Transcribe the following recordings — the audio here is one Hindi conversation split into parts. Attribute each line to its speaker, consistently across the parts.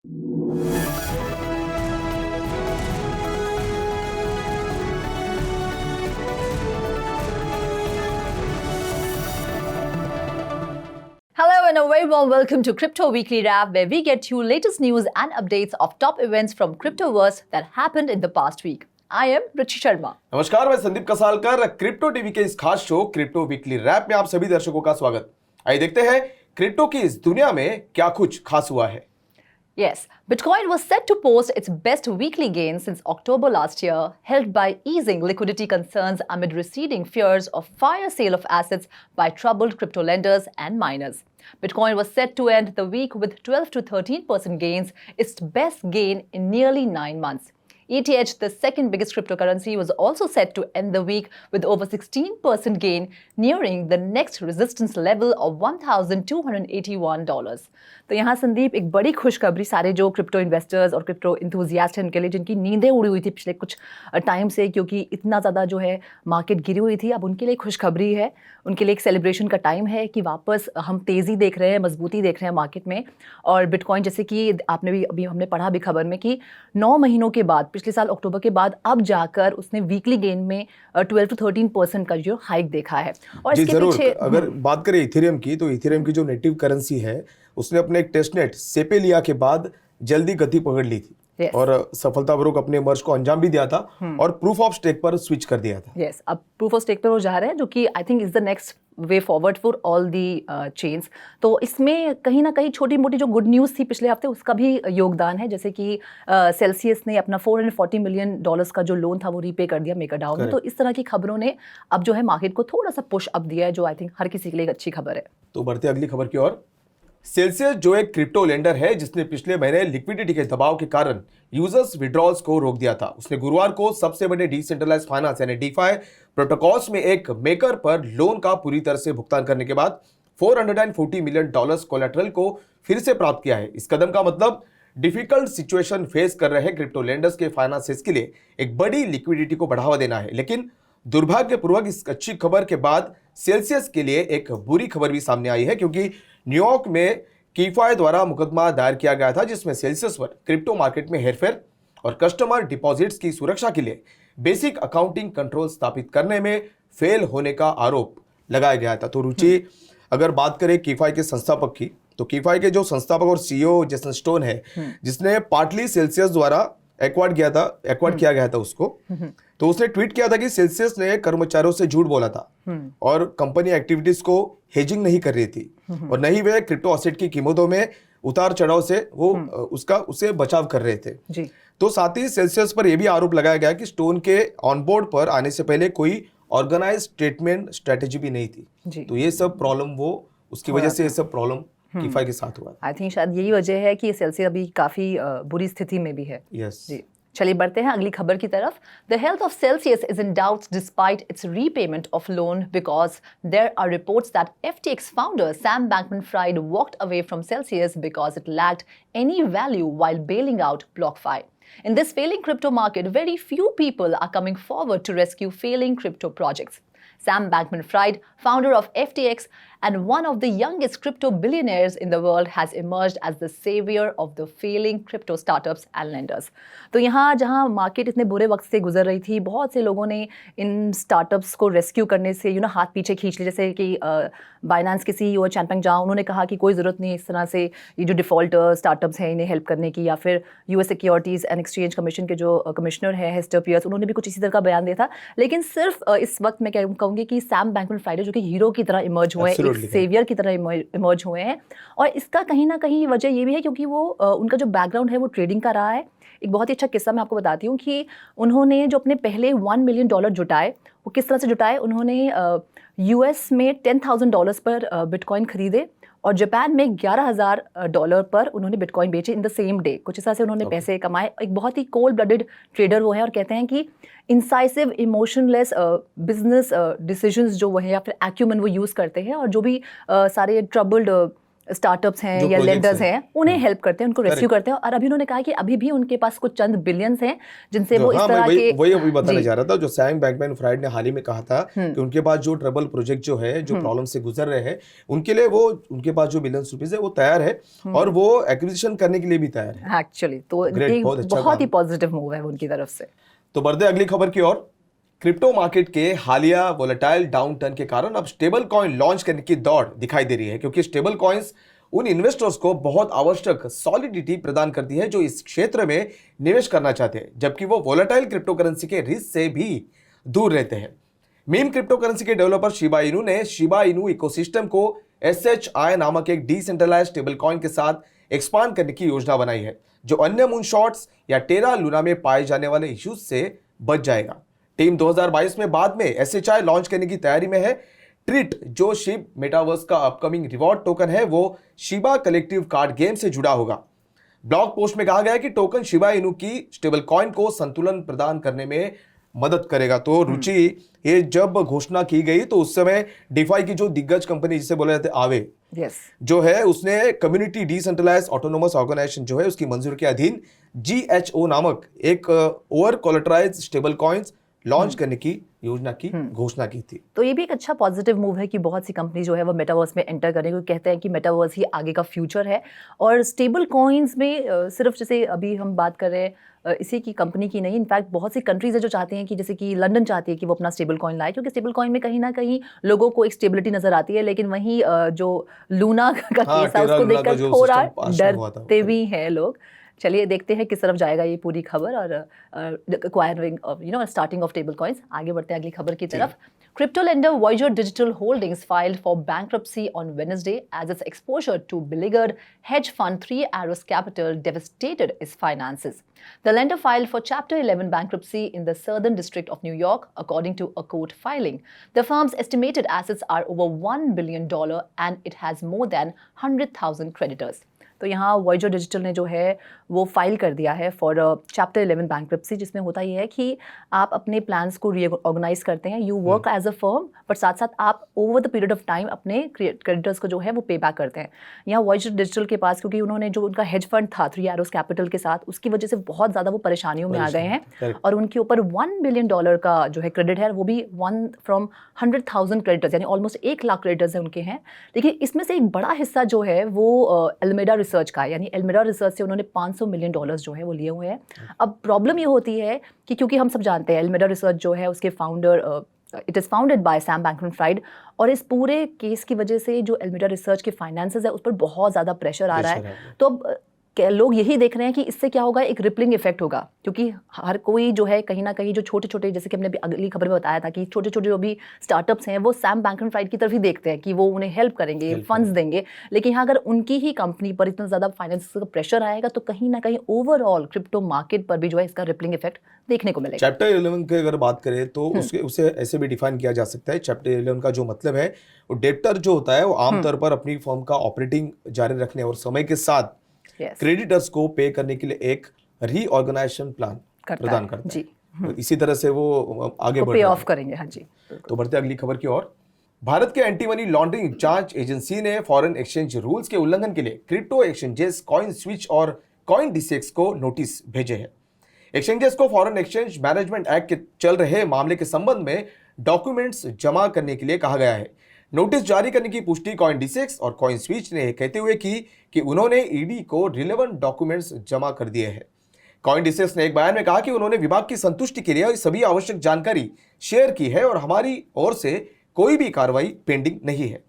Speaker 1: Hello and a very warm welcome to Crypto Weekly Wrap, where we get you latest news and updates of top events from Cryptoverse that happened in the past week. I am Ruchi Sharma.
Speaker 2: नमस्कार, मैं संदीप कसालकर। क्रिप्टो टीवी के इस खास शो क्रिप्टो वीकली रैप में आप सभी दर्शकों का स्वागत। आइए देखते हैं क्रिप्टो की इस दुनिया में क्या कुछ खास हुआ है।
Speaker 1: Yes, Bitcoin was set to post its best weekly gain since October last year, helped by easing liquidity concerns amid receding fears of fire sale of assets by troubled crypto lenders and miners. Bitcoin was set to end the week with 12 to 13% gains, its best gain in nearly 9 months. ETH, the second biggest cryptocurrency, was also set to end the week with over 16% gain, nearing the next resistance level of $1,281. तो यहाँ संदीप एक बड़ी खुशखबरी सारे जो क्रिप्टो इन्वेस्टर्स और क्रिप्टो इंथुजियास्ट हैं उनके लिए, जिनकी नींदें उड़ी हुई थी पिछले कुछ टाइम से, क्योंकि इतना ज़्यादा जो है मार्केट गिरी हुई थी। अब उनके लिए खुशखबरी है, उनके लिए एक सेलिब्रेशन का टाइम है कि वापस हम तेज़ी देख रहे हैं, मजबूती देख रहे हैं मार्केट में। और बिटकॉइन, जैसे कि आपने भी अभी हमने पढ़ा भी खबर में कि 9 महीनों के बाद, पिछले साल अक्टूबर के बाद, अब जाकर उसने वीकली गेन में 12 to 13% का जो हाइक देखा है। और इसके पीछे
Speaker 2: अगर बात करें इथेरियम की, तो इथेरियम की जो नेटिव करेंसी है उसने अपने एक टेस्टनेट सेपेलिया के बाद जल्दी गति पकड़ ली थी।
Speaker 1: Yes.
Speaker 2: और सफलतापूर्वक अपने मर्ज को अंजाम भी दिया था और प्रूफ ऑफ स्टेक पर स्विच कर दिया था।
Speaker 1: यस, अब प्रूफ ऑफ स्टेक पर वो जा रहे हैं, जो कि I think is the next way forward for all the chains. तो इसमें कहीं ना कहीं छोटी मोटी जो गुड न्यूज़ थी पिछले हफ्ते, उसका भी योगदान है। जैसे कि सेल्सियस ने अपना $440 मिलियन का जो लोन था वो रीपे कर दिया मेकरडाउ में। तो इस तरह की खबरों ने अब जो है मार्केट को थोड़ा सा पुश अप दिया है, जो आई थिंक हर किसी के लिए एक अच्छी खबर है।
Speaker 2: तो बढ़ते अगली खबर की ओर। सेल्सियस, जो एक क्रिप्टो लेंडर है जिसने पिछले महीने लिक्विडिटी के दबाव के कारण यूजर्स विड्रॉल्स को रोक दिया था, उसने गुरुवार को सबसे बड़े डिसेंट्रलाइज्ड फाइनेंस यानी डीफाई प्रोटोकॉल्स में एक मेकर पर लोन का पूरी तरह से भुगतान करने के बाद $440 मिलियन कोलेटरल को फिर से प्राप्त किया है। इस कदम का मतलब डिफिकल्ट सिचुएशन फेस कर रहे क्रिप्टो लेंडर्स के फाइनेंसेस के लिए एक बड़ी लिक्विडिटी को बढ़ावा देना है। लेकिन दुर्भाग्यपूर्वक इस अच्छी खबर के बाद सेल्सियस के लिए एक बुरी खबर भी सामने आई है, क्योंकि न्यूयॉर्क में कीफाई द्वारा मुकदमा दायर किया गया था, जिसमें सेल्सियस पर क्रिप्टो मार्केट में हेरफेर और कस्टमर डिपॉजिट्स की सुरक्षा के लिए बेसिक अकाउंटिंग कंट्रोल स्थापित करने में फेल होने का आरोप लगाया गया था। तो रुचि, अगर बात करें कीफाई के संस्थापक की, तो कीफाई के जो संस्थापक और सीईओ जेसन स्टोन है, जिसने पार्टली सेल्सियस द्वारा एक्वायर्ड किया गया था उसको, तो उसने ट्वीट किया था कि सेल्सियस ने कर्मचारियों से झूठ बोला था और कंपनी एक्टिविटीज को हेजिंग नहीं कर रही थी, और न ही वे क्रिप्टो एसेट की कीमतों में उतार चढ़ाव से वो उसे बचाव कर रहे थे
Speaker 1: जी।
Speaker 2: तो साथ ही सेल्सियस पर यह भी आरोप लगाया गया कि स्टोन के ऑनबोर्ड पर आने से पहले कोई ऑर्गेनाइज स्टेटमेंट स्ट्रेटेजी भी नहीं थी जी। तो ये सब प्रॉब्लम उसकी वजह से ये सब प्रॉब्लम कीफाई के साथ हुआ।
Speaker 1: आई थिंक शायद यही वजह है कि सेल्सियस अभी काफी बुरी स्थिति में भी है।
Speaker 2: यस
Speaker 1: जी, चलिए बढ़ते हैं अगली खबर की तरफ। The health of Celsius is in doubt despite its repayment of loan because there are reports that FTX founder Sam Bankman-Fried walked away from Celsius because it lacked any value while bailing out BlockFi. In this failing crypto market, very few people are coming forward to rescue failing crypto projects. Sam Bankman-Fried, founder of FTX and one of the youngest crypto billionaires in the world, has emerged as the savior of the failing crypto startups and lenders. तो यहाँ जहाँ मार्केट इतने बुरे वक्त से गुजर रही थी, बहुत से लोगों ने इन स्टार्टअप्स को रेस्क्यू करने से हाथ पीछे खींच लिए। जैसे कि बाइनेंस के सीईओ चैंगपेंग जाओ, उन्होंने कहा कि कोई ज़रूरत नहीं इस तरह से ये जो डिफ़ॉल्ट स्टार्टअप्स हैं इन्हें हेल्प करने की। या फिर US securities and exchange commission के जो कमिश्नर हैं हेस्टर पियर्स, उन्होंने भी कुछ इसी तरह का बयान दिया था। लेकिन सिर्फ इस वक्त मैं कहूँगी कि सैम बैnkman-फ्राइड जो कि हीरो की तरह इमर्ज हुए हैं, सेवियर की तरह इमर्ज हुए हैं। और इसका कहीं ना कहीं वजह ये भी है क्योंकि वो उनका जो बैकग्राउंड है वो ट्रेडिंग का रहा है। एक बहुत ही अच्छा किस्सा मैं आपको बताती हूँ कि उन्होंने जो अपने पहले $1 मिलियन जुटाए, वो किस तरह से जुटाए। उन्होंने यूएस में $10,000 पर बिटकॉइन खरीदे और जापान में $11,000 पर उन्होंने बिटकॉइन बेचे इन द सेम डे। कुछ इस तरह से उन्होंने पैसे कमाए। एक बहुत ही कोल्ड ब्लडेड ट्रेडर वो है और कहते हैं कि इंसाइसिव इमोशनलेस बिजनेस डिसीजंस जो वो है या फिर एक्यूमेन वो यूज़ करते हैं। और जो भी सारे ट्रबल्ड स्टार्टअप्स हैं
Speaker 2: जो
Speaker 1: या
Speaker 2: projects
Speaker 1: लेंडर्स
Speaker 2: हैं।
Speaker 1: हैं उन्हें हेल्प करते हैं, उनको रेस्क्यू करते हैं। और अभी उन्होंने कहा कि अभी भी उनके पास कुछ चंद बिलियंस हैं जिनसे वो इस
Speaker 2: हाँ, मैं
Speaker 1: तरह के
Speaker 2: वही अभी बताने
Speaker 1: जी
Speaker 2: जा रहा था। जो सैम बैंकमैन-फ्राइड ने हाल ही में कहा था कि उनके पास जो ट्रबल प्रोजेक्ट जो है, जो प्रॉब्लम से गुजर रहे हैं, उनके लिए वो उनके पास जो बिलियंस रुपीस है वो तैयार है और वो एक्विजिशन करने के लिए भी तैयार है।
Speaker 1: एक्चुअली तो
Speaker 2: ग्रेट,
Speaker 1: ये
Speaker 2: बहुत अच्छा
Speaker 1: बहुत ही
Speaker 2: काम।
Speaker 1: पॉजिटिव मूव है उनकी तरफ से।
Speaker 2: तो बढ़ते अगली खबर की ओर। क्रिप्टो मार्केट के हालिया वोलेटाइल डाउन टर्न के कारण अब स्टेबल कॉइन लॉन्च करने की दौड़ दिखाई दे रही है, क्योंकि स्टेबल कॉइन्स उन इन्वेस्टर्स को बहुत आवश्यक सॉलिडिटी प्रदान करती है जो इस क्षेत्र में निवेश करना चाहते हैं, जबकि वो वोलेटाइल क्रिप्टो करेंसी के रिस्क से भी दूर रहते हैं। मीम क्रिप्टो करेंसी के डेवलपर शिबा इनू ने शिबा इनू इकोसिस्टम को SHI नामक एक डिसेंट्रलाइज्ड स्टेबल कॉइन के साथ एक्सपांड करने की योजना बनाई है, जो अन्य मूनशॉट्स या टेरा लूना में पाए जाने वाले इश्यूज से बच जाएगा। टीम 2022 में बाद में SHI लॉन्च करने की तैयारी में है। ट्रीट, जो शिब मेटावर्स का अपकमिंग रिवॉर्ड टोकन है, वो शिबा कलेक्टिव कार्ड गेम से जुड़ा होगा। ब्लॉग पोस्ट में कहा गया है कि टोकन शिबा इनू की स्टेबल कॉइन को संतुलन प्रदान करने में मदद करेगा। तो रुचि, ये जब घोषणा की गई तो उस समय डिफाई की जो दिग्गज कंपनी जिसे बोला जाता है आवे जो है, उसने कम्युनिटी डिसेंट्रलाइज्ड ऑटोनोमस ऑर्गेनाइजेशन जो है उसकी मंजूरी के अधीन GHO नामक एक ओवर कोलेटराइज्ड स्टेबल कॉइन्स लॉन्च करने की योजना की घोषणा की थी।
Speaker 1: तो ये भी एक अच्छा पॉजिटिव मूव है कि बहुत सी कंपनी जो है वो मेटावर्स में एंटर करेंगे, क्योंकि कहते हैं कि मेटावर्स ही आगे का फ्यूचर है। और स्टेबल कॉइन्स में सिर्फ जैसे अभी हम बात कर रहे हैं इसी की कंपनी की नहीं, इनफैक्ट बहुत सी कंट्रीज है जो चाहती हैं कि जैसे कि लंदन चाहती है कि वो अपना स्टेबल कॉइन लाए, क्योंकि स्टेबल कॉइन में कहीं ना कहीं लोगों को एक स्टेबिलिटी नजर आती है। लेकिन वहीं जो लूना का केस है उसको देखकर थोड़ा डरते भी हैं लोग। चलिए देखते हैं किस तरफ जाएगा ये पूरी खबर और acquiring starting of stable coins. आगे बढ़ते हैं अगली खबर की तरफ। Crypto lender Voyager Digital Holdings filed for bankruptcy on Wednesday as its exposure to beleaguered hedge fund Three Arrows Capital devastated its finances. The lender filed for Chapter 11 bankruptcy in the Southern District of New York, according to a court filing. The firm's estimated assets are over $1 billion and it has more than 100,000 creditors. तो यहाँ वॉयजर डिजिटल ने जो है वो फाइल कर दिया है फॉर चैप्टर 11 बैंक्रप्सी, जिसमें होता ये है कि आप अपने प्लान्स को रीऑर्गेनाइज करते हैं, you work as a firm, पर साथ साथ आप over the period of time अपने क्रेडिटर्स को जो है वो पे बैक करते हैं। यहाँ वॉयजर डिजिटल के पास, क्योंकि उन्होंने जो उनका हेज फंड था थ्री एरोज कैपिटल के साथ, उसकी वजह से बहुत ज़्यादा वो परेशानियों में आ गए हैं और उनके ऊपर $1 बिलियन का जो है क्रेडिट है, वो भी 1 from 100,000 क्रेडिटर्स, यानी ऑलमोस्ट 1 लाख क्रेडिटर्स हैं उनके हैं। लेकिन इसमें से एक बड़ा हिस्सा जो है वो एल्मेडा रिसर्च का, यानी एल्मेडा रिसर्च से उन्होंने $500 मिलियन जो है वो लिए हुए हैं। अब प्रॉब्लम ये होती है कि क्योंकि हम सब जानते हैं एल्मेडा रिसर्च जो है उसके founder it is founded by Sam Bankman-fried, और इस पूरे केस की वजह से जो एल्मेडा रिसर्च के फाइनेंसेस है उस पर बहुत ज़्यादा प्रेशर आ रहा है। तो अब लोग यही देख रहे हैं कि इससे क्या होगा, एक रिपलिंग इफेक्ट होगा, क्योंकि हर कोई जो है कहीं ना कहीं जो छोटे छोटे, जैसे कि हमने अगली खबर में बताया था कि छोटे छोटे जो भी स्टार्टअप्स हैं वो सैम बैंकमैन-फ्राइड की तरफ ही देखते हैं कि वो उन्हें हेल्प करेंगे, फंड्स देंगे। लेकिन यहाँ अगर उनकी ही कंपनी पर इतना ज़्यादा फाइनेंस का प्रेशर आएगा तो कहीं ना कहीं ओवरऑल क्रिप्टो मार्केट पर भी जो है इसका रिपलिंग इफेक्ट देखने को मिलेगा।
Speaker 2: चैप्टर 11 की अगर बात करें तो उसे ऐसे भी डिफाइन किया जा सकता है। चैप्टर 11 का जो मतलब है, वो डेब्टर जो होता है वो आमतौर पर अपनी फर्म का ऑपरेटिंग जारी रखने और समय के साथ क्रेडिटर्स को पे करने के लिए एक रीऑर्गेनाइजेशन प्लान प्रदान करता है। तो इसी तरह से वो आगे बढ़
Speaker 1: पे ऑफ करेंगे। हाँ जी।
Speaker 2: तो बढ़ते अगली खबर की ओर। भारत के एंटी मनी लॉन्ड्रिंग जांच एजेंसी ने फॉरेन एक्सचेंज रूल्स के उल्लंघन के लिए क्रिप्टो एक्सचेंजेस कॉइन स्विच और कॉइन डिसेक्स को नोटिस भेजे हैं। एक्सचेंजेस को फॉरेन एक्सचेंज मैनेजमेंट एक्ट के चल रहे मामले के संबंध में डॉक्यूमेंट्स जमा करने के लिए कहा गया है। नोटिस जारी करने की पुष्टि कॉइन डिसेक्स और कॉइन स्विच ने कहते हुए की कि उन्होंने ईडी को रिलेवेंट डॉक्यूमेंट्स जमा कर दिए हैं। कॉइन डिसेक्स ने एक बयान में कहा कि उन्होंने विभाग की संतुष्टि के लिए सभी आवश्यक जानकारी शेयर की है और हमारी ओर से कोई भी कार्रवाई पेंडिंग नहीं है।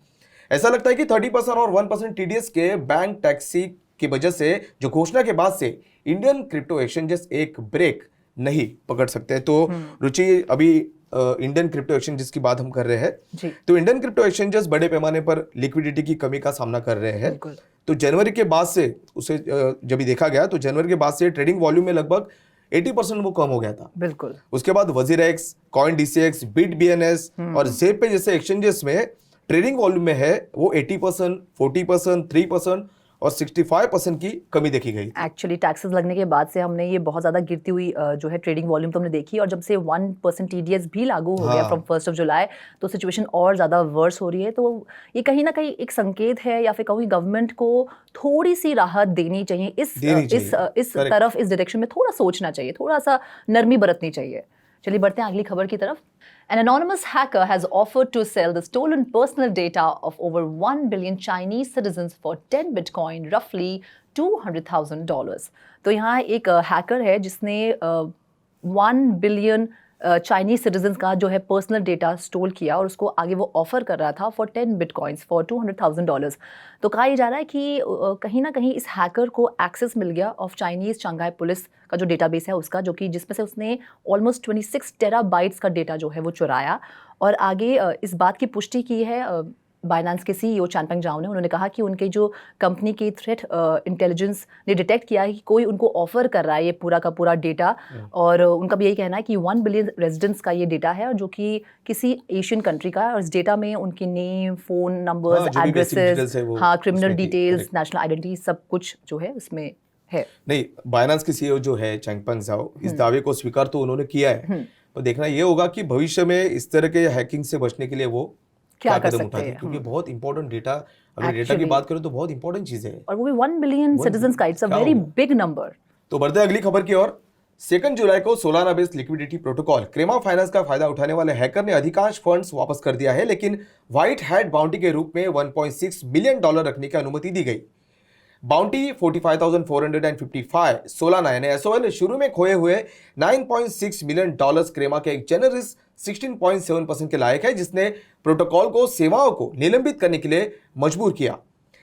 Speaker 2: ऐसा लगता है कि 30% और 1% TDS के बैंक टैक्सी की वजह से जो घोषणा के बाद से इंडियन क्रिप्टो एक्सचेंजेस एक ब्रेक नहीं पकड़ सकते। तो रुचि, अभी इंडियन क्रिप्टो एक्सचेंजेस की बात हम कर रहे हैं, तो इंडियन क्रिप्टो एक्सचेंजेस बड़े पैमाने पर लिक्विडिटी की कमी का सामना कर रहे हैं। तो जनवरी के बाद से उसे जब भी देखा गया तो जनवरी के बाद से ट्रेडिंग वॉल्यूम में लगभग 80% वो कम हो गया था।
Speaker 1: बिल्कुल।
Speaker 2: उसके बाद वजीरेक्स, कॉइन डिसेक्स, बिट BNS और जेप पे जैसे एक्सचेंजेस में ट्रेडिंग वॉल्यूम में है वो 80%, 40%, 3% और 65% की कमी देखी गई।
Speaker 1: एक्चुअली टैक्सेस लगने के बाद से हमने ये बहुत ज़्यादा गिरती हुई जो है ट्रेडिंग वॉल्यूम तो हमने देखी, और जब से 1% TDS भी लागू हो गया
Speaker 2: हाँ।
Speaker 1: फ्रॉम 1 जुलाई, तो सिचुएशन और ज़्यादा वर्स हो रही है। तो ये कहीं ना कहीं एक संकेत है, या फिर कहूँ गवर्नमेंट को थोड़ी सी राहत देनी चाहिए, इस
Speaker 2: Correct.
Speaker 1: तरफ, इस डायरेक्शन में थोड़ा सोचना चाहिए, थोड़ा सा नरमी बरतनी चाहिए। चलिए बढ़ते हैं अगली खबर की तरफ। An anonymous hacker has offered to sell the stolen personal data of over 1 billion Chinese citizens for 10 Bitcoin, roughly $200,000. तो यहाँ एक हैकर है जिसने 1 बिलियन चाइनीज सिटीजन्स का जो है पर्सनल डेटा स्टोल किया, और उसको आगे वो ऑफर कर रहा था फॉर 10 बिटकॉइंस फॉर $200,000। तो कहा यह जा रहा है कि कहीं ना कहीं इस हैकर को एक्सेस मिल गया ऑफ चाइनीज शंघाई पुलिस का जो डेटाबेस है उसका, जो कि जिसमें से उसने ऑलमोस्ट 26 टेराबाइट्स का डेटा जो है वो चुराया। और आगे इस बात की पुष्टि की है बाइनेंस के CEO चैनपेंग जाओ ने। उन्होंने कहा कि उनके जो कंपनी की थ्रेट इंटेलिजेंस ने डिटेक्ट किया है कि कोई उनको ऑफर कर रहा है ये पूरा का पूरा डेटा, और उनका भी यही कहना है कि 1 बिलियन रेजिडेंट्स का ये डेटा है, और जो कि किसी एशियन कंट्री का है, और इस डेटा में उनकी नेम, फोन नंबर्स, एड्रेसेस, हाँ, क्रिमिनल डिटेल्स, नेशनल आइडेंटिटी, सब कुछ जो है उसमें है।
Speaker 2: नहीं, बाइनेंस के CEO जो है चैंगपेंग जाओ, इस दावे को स्वीकार तो उन्होंने किया है, तो देखना ये होगा कि भविष्य में इस तरह के हैकिंग से बचने के लिए वो क्या कदम उठाते हैं, क्योंकि बहुत इंपॉर्टेंट डेटा, अगर डेटा की बात करें तो बहुत इंपॉर्टेंट चीज है,
Speaker 1: और वो भी 1 बिलियन सिटीजन्स का, it's a very big number.
Speaker 2: तो बढ़ते हैं अगली खबर की ओर। 2 जुलाई को Solana based liquidity protocol Kramer finance का फायदा उठाने वाले हैकर ने अधिकांश फंड्स वापस कर दिया है, लेकिन व्हाइट हैट बाउंटी के रूप में $1.6 मिलियन रखने की अनुमति दी गई। बाउंटी 45,455 सोलाना यानी SOL शुरू में खोए हुए $9.6 मिलियन क्रेमा के एक जेनरस 16.7% के लायक है, जिसने प्रोटोकॉल को सेवाओं को निलंबित करने के लिए मजबूर किया।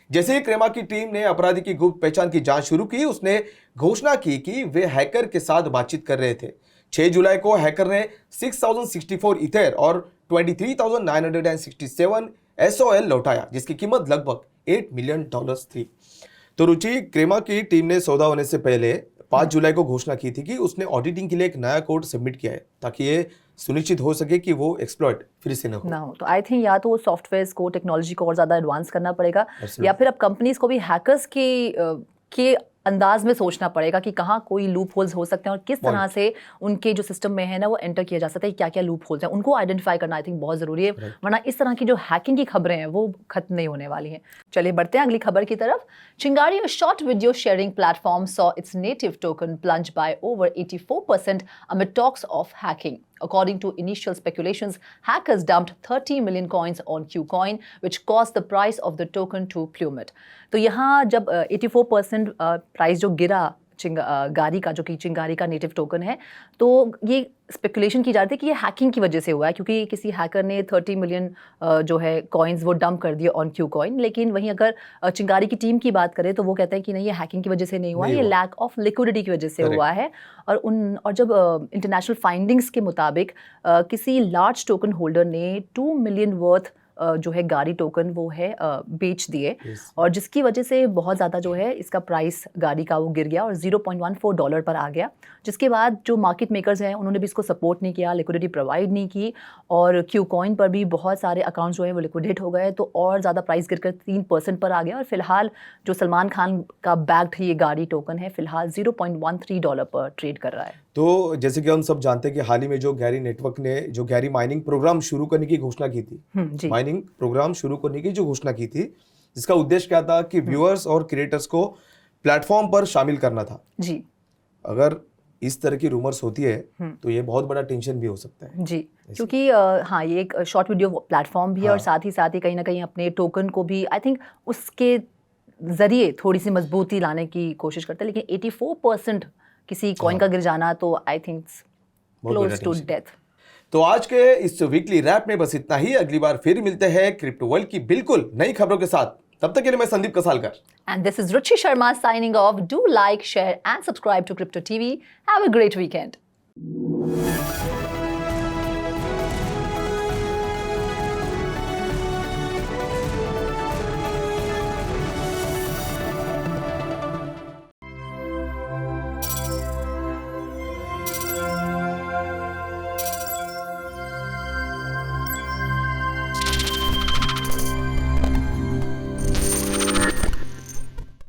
Speaker 2: जैसे ही क्रेमा की टीम ने अपराधी की गुप्त पहचान की जांच शुरू की, उसने घोषणा की कि वे हैकर के साथ बातचीत कर रहे थे। 6 जुलाई को हैकर ने 6064 इथर और 23,967 SOL लौटाया, जिसकी कीमत लगभग $8 मिलियन थी। तो रुचि, क्रेमा की टीम ने सौदा होने से पहले 5 जुलाई को घोषणा की थी कि उसने ऑडिटिंग के लिए एक नया कोड सबमिट किया है, ताकि ये सुनिश्चित हो सके कि वो एक्सप्लॉइट फिर से ना हो।
Speaker 1: तो आई थिंक या तो सॉफ्टवेयर को, टेक्नोलॉजी को और ज़्यादा एडवांस करना पड़ेगा, या फिर अब कंपनीज को भी हैकर्स के अंदाज में सोचना पड़ेगा कि कहाँ कोई लूप होल्स हो सकते हैं, और किस तरह से उनके जो सिस्टम में है ना वो एंटर किया जा सकता है, क्या क्या लूप होल्स हैं, उनको आइडेंटिफाई करना आई थिंक बहुत ज़रूरी है, वरना इस तरह की जो हैकिंग की खबरें हैं वो खत्म नहीं होने वाली हैं। चलिए बढ़ते हैं अगली खबर की तरफ। चिंगारी, a short video sharing platform, saw its native token plunge by over 84% amid talks of hacking. According to initial speculations, hackers dumped 30 million coins on Qcoin, which caused the price of the token to plummet. तो यहाँ जब 84% प्राइस जो गिरा चिंगारी का, जो कि चिंगारी का नेटिव टोकन है, तो ये स्पेकुलेशन की जा रही थी कि ये हैकिंग की वजह से हुआ है, क्योंकि किसी हैकर ने 30 मिलियन जो है कॉइन्स वो डंप कर दिए ऑन Qcoin। लेकिन वहीं अगर चिंगारी की टीम की बात करें तो वो कहते हैं कि नहीं, ये हैकिंग की वजह से नहीं हुआ, ये लैक ऑफ लिक्विडिटी की वजह से हुआ है। और जब इंटरनेशनल फाइंडिंग्स के मुताबिक किसी लार्ज टोकन होल्डर ने 2 मिलियन वर्थ जो है गाड़ी टोकन वो है बेच दिए, और जिसकी वजह से बहुत ज़्यादा जो है इसका प्राइस गाड़ी का वो गिर गया और $0.14 पर आ गया। जिसके बाद जो मार्केट मेकर्स हैं उन्होंने भी इसको सपोर्ट नहीं किया, लिक्विडिटी प्रोवाइड नहीं की, और Qcoin पर भी बहुत सारे अकाउंट्स जो है वो लिक्विडेट हो गए, तो और ज़्यादा प्राइस गिरकर 3% पर आ गया। और फिलहाल जो सलमान खान का बैक्ड ये गाड़ी टोकन है फिलहाल $0.13 पर ट्रेड कर रहा है।
Speaker 2: तो जैसे कि हम सब जानते हैं कि हाल ही में जो गैरी नेटवर्क ने जो गैरी माइनिंग प्रोग्राम शुरू करने की घोषणा की थी, माइनिंग प्रोग्राम शुरू करने की जो घोषणा की थी, जिसका उद्देश्य क्या था कि व्यूअर्स और क्रिएटर्स को प्लेटफॉर्म पर शामिल करना था जी। अगर इस तरह की रूमर्स होती है तो ये बहुत बड़ा टेंशन भी हो सकता है
Speaker 1: जी, क्योंकि हाँ, ये एक शॉर्ट वीडियो प्लेटफॉर्म भी है, और साथ ही कहीं ना कहीं अपने टोकन को भी आई थिंक उसके जरिए थोड़ी सी मजबूती लाने की कोशिश करते हैं। लेकिन 84% किसी कॉइन का गिर जाना तो I think close to death.
Speaker 2: तो आज के इस वीकली रैप में बस इतना ही। अगली बार फिर मिलते हैं क्रिप्टो वर्ल्ड की बिल्कुल नई खबरों के साथ। तब तक के लिए मैं Sandeep Kasalkar
Speaker 1: and this is Ruchi Sharma signing off. Do like, share and subscribe to crypto TV. Have a great weekend.